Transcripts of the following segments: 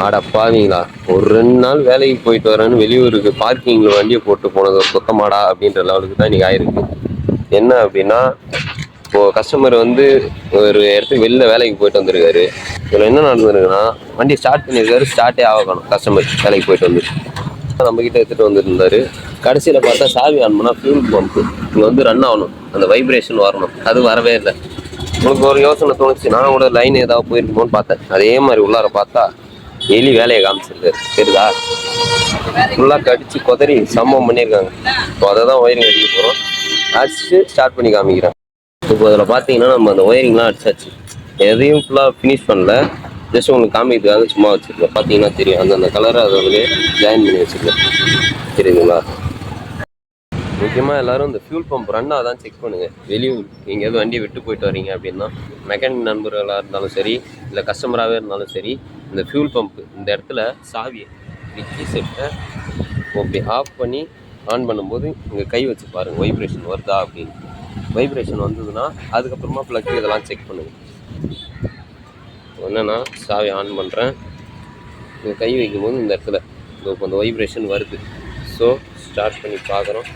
ஆட பாவீங்களா, ஒரு 2 நாள் வேலைக்கு போயிட்டு வரேன்னு வெளியூருக்கு பார்க்கிங்கில் வண்டியை போட்டு போனது ஒரு சுத்தமாடா அப்படின்ற லெவலுக்கு தான் இன்றைக்கி ஆயிருக்கு. என்ன அப்படின்னா, இப்போது கஸ்டமர் வந்து ஒரு இடத்துக்கு வெளில வேலைக்கு போயிட்டு வந்திருக்காரு. இதில் என்ன நடந்திருக்குன்னா, வண்டி ஸ்டார்ட் பண்ணியிருக்காரு, ஸ்டார்ட்டே ஆகணும். கஸ்டமர் வேலைக்கு போயிட்டு வந்து நம்மக்கிட்ட எடுத்துகிட்டு வந்துருந்தாரு. கடைசியில் பார்த்தா சாவி ஆன் பண்ணால் ஃபியூல் பம்ப்பு இங்கே வந்து ரன் ஆகணும், அந்த வைப்ரேஷன் வரணும், அது வரவே இல்லை. உங்களுக்கு ஒரு யோசனை தோணுச்சு, நான் கூட லைன் ஏதாவது போயிருக்குமோன்னு பார்த்தேன். அதே மாதிரி உள்ளார பார்த்தா எலி வேலையை காமிச்சிருக்காரு. தெரியுதா, ஃபுல்லாக கடிச்சு கொதறி சம்பவம் பண்ணியிருக்காங்க. இப்போ அதை தான் ஒயரிங் அடிக்க போகிறோம். அடிச்சுட்டு ஸ்டார்ட் பண்ணி காமிக்கிறேன். இப்போ அதில் பார்த்தீங்கன்னா நம்ம அந்த ஒயரிங்லாம் அடிச்சாச்சு, எதையும் ஃபுல்லாக ஃபினிஷ் பண்ணல. ஜஸ்ட் உங்களுக்கு காமிக்கிறதுக்காக சும்மா வச்சுருக்கேன். பார்த்தீங்கன்னா தெரியும், அந்தந்த கலரை அதிலே ஜாயின் பண்ணி வச்சுருக்கேன். தெரியுதுங்களா? முக்கியமாக எல்லோரும் இந்த ஃபியூல் பம்ப் ரன்னாக தான் செக் பண்ணுங்கள். வெளியூர் எங்கேயாவது வண்டியை விட்டு போயிட்டு வரீங்க அப்படின்னா, மெக்கானிக் நண்பர்களாக இருந்தாலும் சரி, இல்லை கஸ்டமராகவே இருந்தாலும் சரி, இந்த ஃபியூல் பம்ப்பு இந்த இடத்துல சாவியை கீ செட்டை ஓகே ஆஃப் பண்ணி ஆன் பண்ணும்போது இங்கே கை வச்சு பாருங்கள், வைப்ரேஷன் வருதா அப்படின்னு. வைப்ரேஷன் வந்ததுன்னா அதுக்கப்புறமா ப்ளக்கு இதெல்லாம் செக் பண்ணுங்கள். என்னென்னா சாவி ஆன் பண்ணுறேன், இங்கே கை வைக்கும்போது இந்த இடத்துல இப்போ அந்த வைப்ரேஷன் வருது. ஸோ ஸ்டார்ட் பண்ணி பார்க்குறோம்,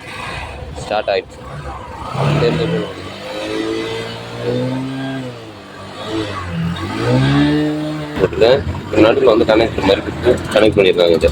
ஸ்டார்ட் ஆகிடுச்சு. நடுவில் வந்து கனெக்ட் மாதிரி கனெக்ட் பண்ணியிருக்காங்க. இதை